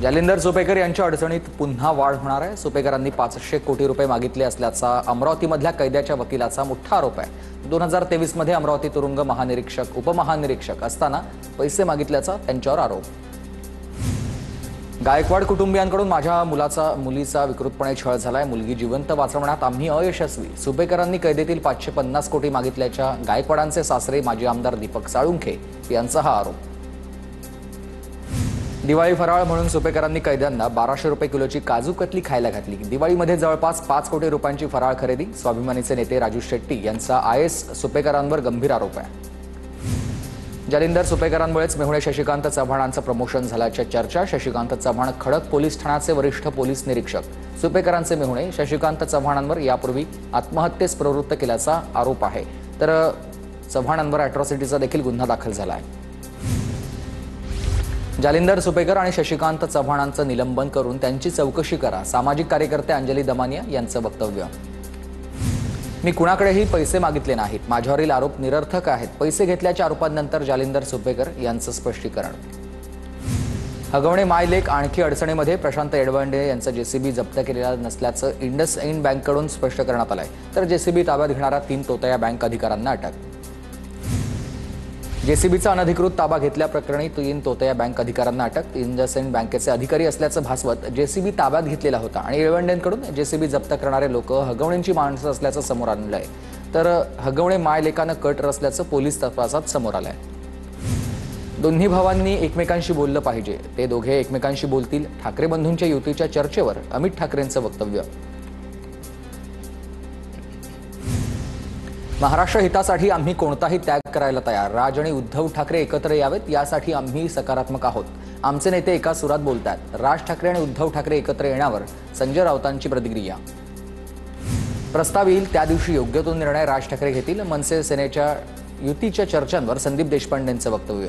जालिंदर सुपेकर यांच्या अडचणीत पुन्हा वाढ होणार आहे। सुपेकरांनी 500 कोटी रुपये मागितले असल्याचा अमरावतीमधल्या कैद्याच्या वकिलाचा मोठा आरोप आहे। 2023 मध्ये अमरावती तुरुंग महानिरीक्षक उपमहानिरीक्षक असताना पैसे मागितल्याचा त्यांच्यावर आरोप। गायकवाड कुटुंबियांकडून माझ्या मुलीचा विकृतपणे छळ झालाय। मुलगी जिवंत वाचवण्यात आम्ही अयशस्वी। सुपेकरांनी कैदेतील 550 कोटी मागितल्याच्या गायकवाडांचे सासरे माजी आमदार दीपक साळुंखे यांचा हा आरोप। दिवाळी फराळ म्हणून सुपेकरांनी कैद्यांना 1200 रुपये किलोची काजू कतली खायला घातली। दिवाळीमध्ये जवळपास 5 कोटी रुपयांची फराळ खरेदी। स्वाभिमानीचे नेते राजू शेट्टी यांचा आयएस सुपेकरांवर गंभीर आरोप आहे। जालिंदर सुपेकरांमुळेच मेहुणे शशिकांत चव्हाणांचं प्रमोशन झाल्याच्या चर्चा। शशिकांत चव्हाण खडक पोलीस ठाण्याचे वरिष्ठ पोलीस निरीक्षक। सुपेकरांचे मेहुणे शशिकांत चव्हाणांवर यापूर्वी आत्महत्येस प्रवृत्त केल्याचा आरोप आहे। तर चव्हाणांवर अॅट्रॉसिटीचा देखील गुन्हा दाखल झाला आहे। जालिंदर सुपेकर आणि शशिकांत चव्हाणांचं निलंबन करून त्यांची चौकशी करा। सामाजिक कार्यकर्ते अंजली दमानिया यांचं वक्तव्य। मी कुणाकडेही पैसे मागितले नाहीत। माझ्यावरील आरोप निरर्थक आहेत। पैसे घेतल्याच्या आरोपांनंतर जालिंदर सुपेकर यांचं स्पष्टीकरण। हगवणे मायलेक आणखी अडचणीमध्ये। प्रशांत येडवंडे यांचं जेसीबी जप्त केलेलं नसल्याचं इंडसइंड बँकेकडून स्पष्ट करण्यात आलंय। तर जेसीबी ताब्यात घेणाऱ्या 3 तोतया बँक अधिकाऱ्यांना अटक। जेसीबीचा अनधिकृत ताबा घेतल्याप्रकरणी 3 तोतया बँक अधिकाऱ्यांना अटक। इंडसइंड बँकेचे अधिकारी असल्याचं भासवत जेसीबी ताब्यात घेतलेला होता आणि येळवंडेंकडून जेसीबी जप्त करणारे लोक हगवणेंची माणसं असल्याचं समोर आलंय। तर हगवणे मायलेकानं कट रचल्याचं पोलीस तपासात समोर आलंय। दोन्ही भावांनी एकमेकांशी बोललं पाहिजे। ते दोघे एकमेकांशी बोलतील। ठाकरे बंधूंच्या युतीच्या चर्चेवर अमित ठाकरेंचं वक्तव्य। महाराष्ट्र हितासाठी आम्ही कोणताही त्याग करायला तयार। राज आणि उद्धव ठाकरे एकत्र यावेत यासाठी आम्ही सकारात्मक आहोत। आमचे नेते एका सुरात बोलतात। राज ठाकरे आणि उद्धव ठाकरे एकत्र येण्यावर संजय राऊतांची प्रतिक्रिया। प्रस्ताव येईल त्या दिवशी योग्य तो निर्णय राज ठाकरे घेतील। मनसे सेनेच्या युतीच्या चर्चांवर संदीप देशपांडेंचं वक्तव्य।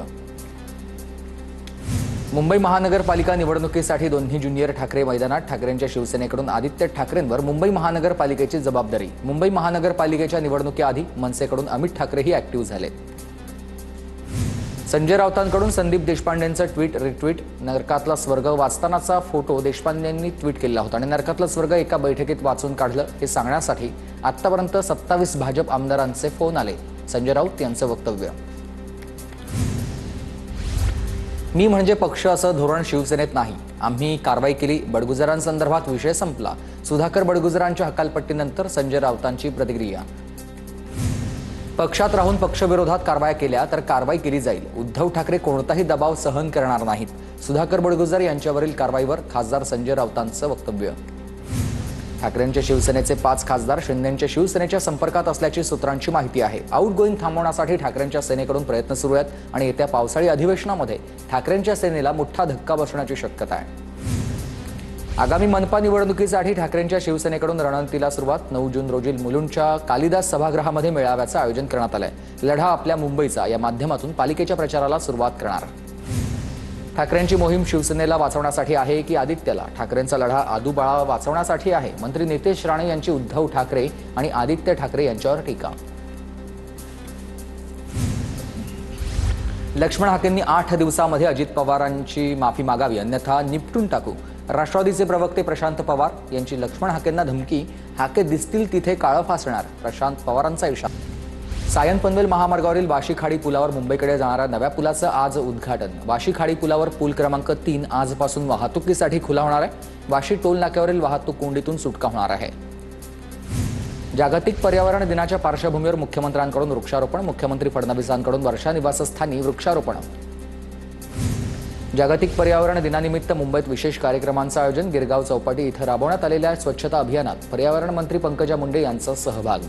मुंबई महानगरपालिका निवडणुकीसाठी दोन्ही ज्युनियर ठाकरे मैदानात। ठाकरेंच्या शिवसेनेकडून आदित्य ठाकरेंवर मुंबई महानगरपालिकेची जबाबदारी। मुंबई महानगरपालिकेच्या निवडणुकीआधी मनसेकडून अमित ठाकरेही ऍक्टिव्ह झाले। संजय राऊतांकडून संदीप देशपांडेंचं ट्विट रिट्विट। नरकातला स्वर्ग वाचतानाचा फोटो देशपांडेंनी ट्विट केला होता आणि नरकातला स्वर्ग एका बैठकीत वाचून काढलं हे सांगण्यासाठी आतापर्यंत 27 भाजप आमदारांचे फोन आले। संजय राऊत यांचं वक्तव्य। मी म्हणजे पक्ष असं धोरण शिवसेनेत नाही। आम्ही कारवाई केली। बडगुजरांसंदर्भात विषय संपला। सुधाकर बडगुजरांच्या हकालपट्टीनंतर संजय राऊतांची प्रतिक्रिया। पक्षात राहून पक्षविरोधात कारवाया केल्या तर कारवाई केली जाईल। उद्धव ठाकरे कोणताही दबाव सहन करणार नाहीत। सुधाकर बडगुजर यांच्यावरील कारवाईवर खासदार संजय राऊतांचं वक्तव्य। ठाकरेंच्या शिवसेनेचे 5 खासदार शिंदेंच्या शिवसेनेच्या संपर्कात असल्याची सूत्रांची माहिती आहे। आउटगोईंग थांबवण्यासाठी ठाकरेंच्या सेनेकडून प्रयत्न सुरू आहेत आणि येत्या पावसाळी अधिवेशनामध्ये ठाकरेंच्या सेनेला मोठा धक्का बसण्याची शक्यता आहे। आगामी मनपा निवडणुकीसाठी ठाकरेंच्या शिवसेनेकडून रणनीतीला सुरुवात। 9 जून रोजी मुलुंडच्या कालिदास सभागृहामध्ये मेळाव्याचं आयोजन करण्यात आलंय। लढा आपल्या मुंबईचा या माध्यमातून पालिकेच्या प्रचाराला सुरुवात करणार। ठाकरेंची मोहीम शिवसेनेला वाचवण्यासाठी आहे की आदित्यला? ठाकरेंचा लढा आदूबाळा वाचवण्यासाठी आहे। मंत्री नितेश राणे यांची उद्धव ठाकरे आणि आदित्य ठाकरे यांच्यावर टीका। लक्ष्मण हाकेंनी 8 दिवसांमध्ये अजित पवारांची माफी मागावी अन्यथा निपटून टाकू। राष्ट्रवादीचे प्रवक्ते प्रशांत पवार यांची लक्ष्मण हाकेंना धमकी। हाके दिसतील तिथे काळं फासणार प्रशांत पवारांचा इशारा। सायन पनवेल महामार्गावरील वाशी खाडी पुलावर मुंबईकडे जाणाऱ्या नव्या पुलाचं आज उद्घाटन। वाशी खाडी पुलावर पूल क्रमांक 3 आजपासून वाहतुकीसाठी खुला होणार आहे। वाशी टोल नाक्यावरील वाहतूक कोंडीतून सुटका होणार आहे। जागतिक पर्यावरण दिनाच्या पार्श्वभूमीवर मुख्यमंत्र्यांकडून वृक्षारोपण। मुख्यमंत्री फडणवीसांकडून वर्षा निवासस्थानी वृक्षारोपण। जागतिक पर्यावरण दिनानिमित्त मुंबईत विशेष कार्यक्रमांचं आयोजन। गिरगाव चौपाटी इथं राबवण्यात आलेल्या स्वच्छता अभियानात पर्यावरण मंत्री पंकजा मुंडे यांचा सहभाग।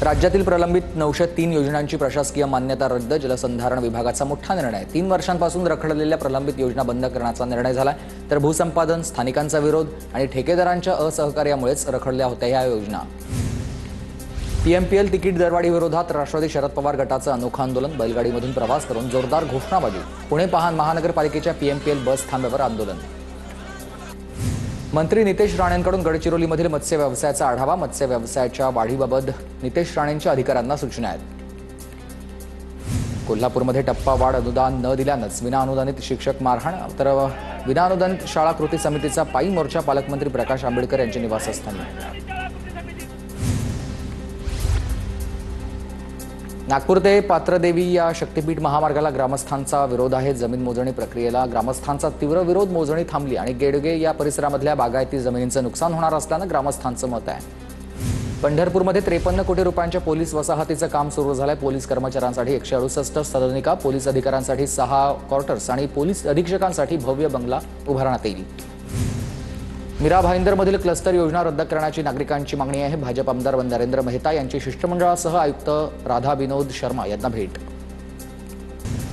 राज्यातील प्रलंबित 903 योजनांची प्रशासकीय मान्यता रद्द। जलसंधारण विभागाचा मोठा निर्णय। 3 वर्षांपासून रखडलेल्या प्रलंबित योजना बंद करण्याचा निर्णय झाला। तर भूसंपादन, स्थानिकांचा विरोध आणि ठेकेदारांच्या असहकार्यामुळेच रखडल्या होत्या या योजना। पीएमपीएल तिकीट दरवाढी विरोधात राष्ट्रवादी शरद पवार गटाचं अनोखं आंदोलन। बैलगाडीमधून प्रवास करून जोरदार घोषणाबाजी। पुणे महानगरपालिकेच्या पीएमपीएल बस थांब्यावर आंदोलन। मंत्री नितेश राणेंकडून गडचिरोलीमधील मत्स्य व्यवसायाचा आढावा। मत्स्य व्यवसायाच्या वाढीबाबत नितेश राणेंच्या अधिकाऱ्यांना सूचना आहेत। कोल्हापूरमध्ये टप्पावाढ अनुदान न दिल्यानंच विनाअनुदानित शिक्षक मारहाण, तर विनाअनुदानित शाळा कृती समितीचा पायी मोर्चा पालकमंत्री प्रकाश आंबेडकर यांच्या निवासस्थानी। नागपूर ते पात्रदेवी या शक्तीपीठ महामार्गाला ग्रामस्थांचा विरोध आहे। जमीन मोजणी प्रक्रियेला ग्रामस्थांचा तीव्र विरोध। मोजणी थांबली आणि गेडगे या परिसरामधल्या बागायती जमिनींचं नुकसान होणार असल्यानं ग्रामस्थांचं मत आहे। पंढरपूरमध्ये 53 कोटी रुपयांच्या पोलीस वसाहतीचं काम सुरू झालंय। पोलीस कर्मचाऱ्यांसाठी 168 सदनिका, पोलीस अधिकाऱ्यांसाठी 6 क्वार्टर्स आणि पोलीस अधीक्षकांसाठी भव्य बंगला उभारण्यात येईल। मीरा भाईंदरमधील क्लस्टर योजना रद्द करण्याची नागरिकांची मागणी आहे। भाजप आमदार नरेंद्र मेहता यांची शिष्टमंडळासह आयुक्त राधा विनोद शर्मा यांना भेट।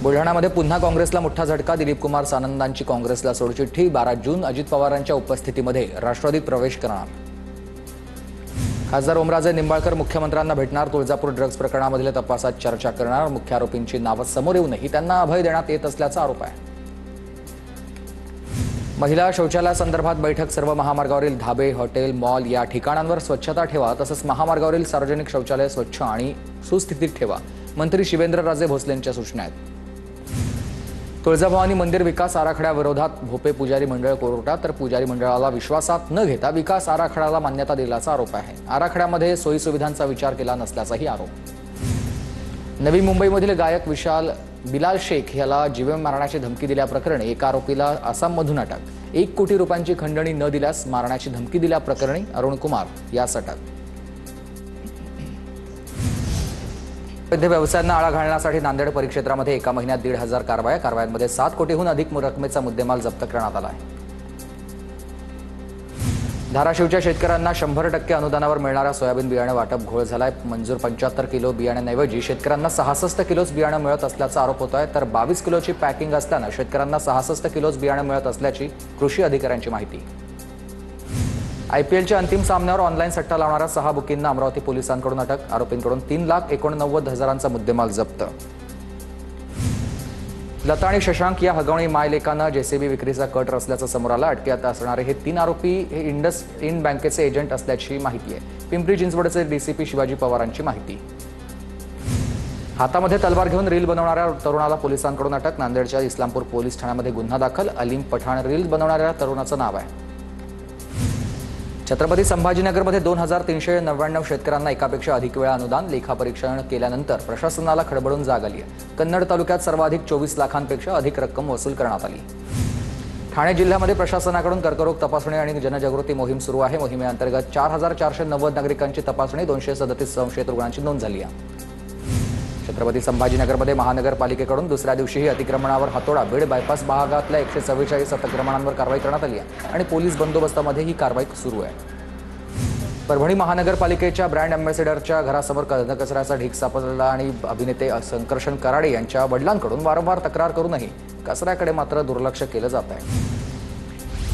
बुलढाण्यामध्ये पुन्हा काँग्रेसला मोठा झटका। दिलीप कुमार सानंदांची काँग्रेसला सोडचिठ्ठी। 12 जून अजित पवारांच्या उपस्थितीमध्ये राष्ट्रवादीत प्रवेश करणार। खासदार ओमराजे निंबाळकर मुख्यमंत्र्यांना भेटणार। तुळजापूर ड्रग्ज प्रकरणामधील तपासात चर्चा करणार। मुख्य आरोपींची नावं समोर येऊनही त्यांना अभय देण्यात येत असल्याचा आरोप आहे। महिला शौचालयासंदर्भात बैठक। सर्व महामार्गावरील धाबे, हॉटेल, मॉल या ठिकाणांवर स्वच्छता ठेवा, तसंच महामार्गावरील सार्वजनिक शौचालय स्वच्छ आणि सुस्थितीत ठेवा, मंत्री शिवेंद्रराजे भोसलेंच्या सूचना आहेत। तुळजाभवानी मंदिर विकास आराखड्याविरोधात भोपे पुजारी मंडळ कोर्टात, तर पुजारी मंडळाला विश्वासात न घेता विकास आराखड्याला मान्यता दिल्याचा आरोप आहे। आराखड्यामध्ये सोयीसुविधांचा विचार केला नसल्याचाही आरोप। नवी मुंबईमधील गायक बिलाल शेख याला जीवे मारण्याची धमकी दिल्याप्रकरणी एका आरोपीला आसाममधून अटक। 1 कोटी रुपयांची खंडणी न दिल्यास मारण्याची धमकी दिल्याप्रकरणी अरुण कुमार यास अटक। वैध व्यवसायांना आळा घालण्यासाठी नांदेड परिक्षेत्रामध्ये एका महिन्यात 1,500 कारवायांमध्ये 7 कोटीहून अधिक रकमेचा मुद्देमाल जप्त करण्यात आला आहे। धाराशिवच्या शेतकऱ्यांना 100% अनुदानावर मिळणाऱ्या सोयाबीन बियाणे वाटप घोळ झालाय। मंजूर 75 किलो बियाण्यांऐवजी शेतकऱ्यांना 66 किलोच बियाणं मिळत असल्याचा आरोप होत आहे, तर 22 किलोची पॅकिंग असल्यानं शेतकऱ्यांना 66 किलोच बियाणं मिळत असल्याची कृषी अधिकाऱ्यांची माहिती। IPLच्या अंतिम सामन्यावर ऑनलाईन सट्टा लावणाऱ्या 6 बुकींना अमरावती पोलिसांकडून अटक। आरोपींकडून 3,89,000चा मुद्देमाल जप्त। लता आणि शशांक या हगवणी मायलेकानं JCB विक्रीचा कट रचल्याचं समोर आलं। अटकेत असणारे हे 3 आरोपी हे इंडसइंड बँकेचे एजंट असल्याची माहिती आहे। पिंपरी चिंचवडचे DCP शिवाजी पवारांची माहिती। हातामध्ये तलवार घेऊन रील बनवणाऱ्या तरुणाला पोलिसांकडून अटक। नांदेडच्या इस्लामपूर पोलीस ठाण्यामध्ये गुन्हा दाखल। अलीम पठाण रील बनवणाऱ्या तरुणाचं नाव आहे। छत्रपती संभाजीनगरमध्ये 2,399 शेतकऱ्यांना एकापेक्षा अधिक वेळा अनुदान। लेखापरीक्षण केल्यानंतर प्रशासनाला खडबडून जाग आली आहे। कन्नड तालुक्यात सर्वाधिक 24 लाखांपेक्षा अधिक रक्कम वसूल करण्यात आली। ठाणे जिल्ह्यामध्ये प्रशासनाकडून कर्करोग तपासणी आणि जनजागृती मोहीम सुरू आहे। मोहिमेअंतर्गत 4,490 नागरिकांची तपासणी, 237 संशयित रुग्णांची नोंद झाली आहे। छत्रपती संभाजीनगरमध्ये महानगरपालिकेकडून दुसऱ्या दिवशीही अतिक्रमणावर हातोडा। बीड बायपास भागातल्या 144 अतिक्रमणांवर कारवाई करण्यात आली आहे आणि पोलीस बंदोबस्तामध्ये ही कारवाई सुरू आहे। परभणी महानगरपालिकेच्या ब्रँड अँबॅसेडरच्या घरासमोर कचऱ्याचा ढीग सापडला आणि अभिनेते संकर्षण कराडे यांच्या वडिलांकडून वारंवार तक्रार करूनही कचऱ्याकडे मात्र दुर्लक्ष केलं जात आहे।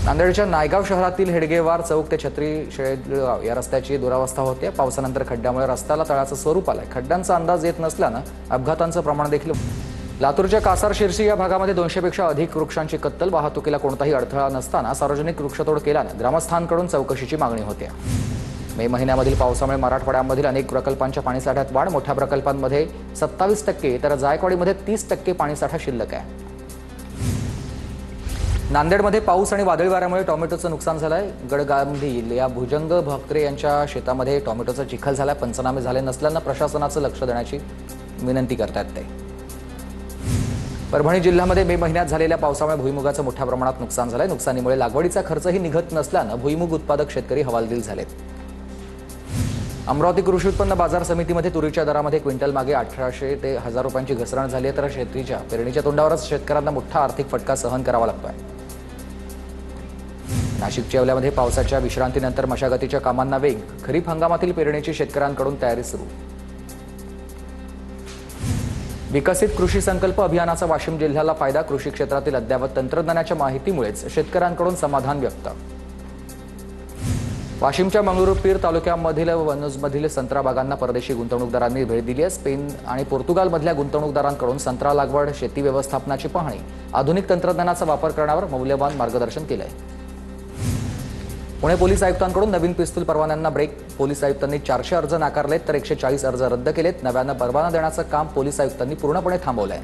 नांदेडच्या नायगाव शहरातील हेडगेवार चौक ते छत्री शेळगाव या रस्त्याची दुरावस्था होते। पावसानंतर खड्ड्यामुळे रस्त्याला तळाचं स्वरूप आलंय। खड्ड्यांचा अंदाज येत नसल्यानं अपघातांचं प्रमाण देखील। लातूरच्या कासार शिरसी या भागामध्ये 200पेक्षा अधिक वृक्षांची कत्तल। वाहतुकीला कोणताही अडथळा नसताना सार्वजनिक वृक्षतोड केल्यानं ग्रामस्थांकडून चौकशीची मागणी होते। मे महिन्यामधील पावसामुळे मराठवाड्यामधील अनेक प्रकल्पांच्या पाणीसाठ्यात वाढ। मोठ्या प्रकल्पांमध्ये 27%, तर जायकवाडीमध्ये 30% पाणीसाठा शिल्लक आहे। नांदेडमध्ये पाऊस आणि वादळी वाऱ्यामुळे टोमॅटोचं नुकसान झालंय। गडगांधी या भुजंग भाकरे यांच्या शेतामध्ये टोमॅटोचा चिखल झालाय। पंचनामे झाले नसल्यानं प्रशासनाचं लक्ष देण्याची विनंती करतात ते। परभणी जिल्ह्यामध्ये मे महिन्यात झालेल्या पावसामुळे भुईमुगाचं मोठ्या प्रमाणात नुकसान झालंय। नुकसानीमुळे लागवडीचा खर्चही निघत नसल्यानं भुईमुग उत्पादक शेतकरी हवालदिल झालेत। अमरावती कृषी उत्पन्न बाजार समितीमध्ये तुरीच्या दरामध्ये क्विंटल मागे 1800 ते 1000 रुपयांची घसरण झाली आहे, तर शेतीच्या पेरणीच्या तोंडावरच शेतकऱ्यांना मोठा आर्थिक फटका सहन करावा लागतोय। नाशिकच्या येवल्यामध्ये पावसाच्या विश्रांतीनंतर मशागतीच्या कामांना वेग। खरीप हंगामातील पेरणीची शेतकऱ्यांकडून तयारी सुरू। विकसित कृषी संकल्प अभियानाचा वाशिम जिल्ह्याला फायदा। कृषी क्षेत्रातील अद्ययावत तंत्रज्ञानाच्या माहितीमुळेच शेतकऱ्यांकडून समाधान व्यक्त। वाशिमच्या मंगरुळपीर तालुक्यामधील वनजमधील संत्रा बागांना परदेशी गुंतवणूकदारांनी भेट दिली आहे। स्पेन आणि पोर्तुगालमधल्या गुंतवणूकदारांकडून संत्रा लागवड, शेती व्यवस्थापनाची पाहणी, आधुनिक तंत्रज्ञानाचा वापर करण्यावर मौल्यवान मार्गदर्शन केलंय। पुणे पोलीस आयुक्तांकडून नवीन पिस्तूल परवान्यांना ब्रेक. पोलीस आयुक्तांनी 400 अर्ज नाकारलेत तर 140 अर्ज रद्द केलेत. नव्यानं परवाना देण्याचं काम पोलीस आयुक्तांनी पूर्णपणे थांबवलंय.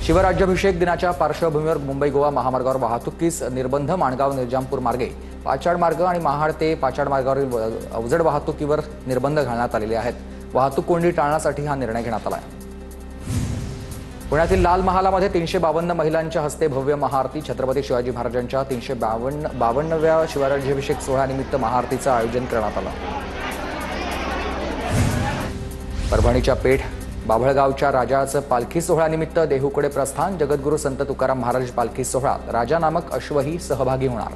शिवराज्याभिषेक दिनाच्या पार्श्वभूमीवर मुंबई गोवा महामार्गावर वाहतुकीस निर्बंध. माणगाव निजामपूर मार्गे पाचाड मार्ग आणि महाड ते पाचाड मार्गावरील अवजड वाहतुकीवर निर्बंध घालण्यात आलेले आहेत. वाहतूक कोंडी टाळण्यासाठी हा निर्णय घेण्यात आला आहे. पुण्यातील लाल महालामध्ये 352 महिलांच्या हस्ते भव्य महाआरती. छत्रपती शिवाजी महाराजांच्या 352व्या शिवराज्याभिषेक सोहळ्यानिमित्त महाआरतीचं आयोजन करण्यात आलं. परभणीच्या पेठ बाभळगावच्या राजाचं पालखी सोहळ्यानिमित्त देहूकडे प्रस्थान. जगद्गुरू संत तुकाराम महाराज पालखी सोहळ्यात राजा नामक अश्वही सहभागी होणार.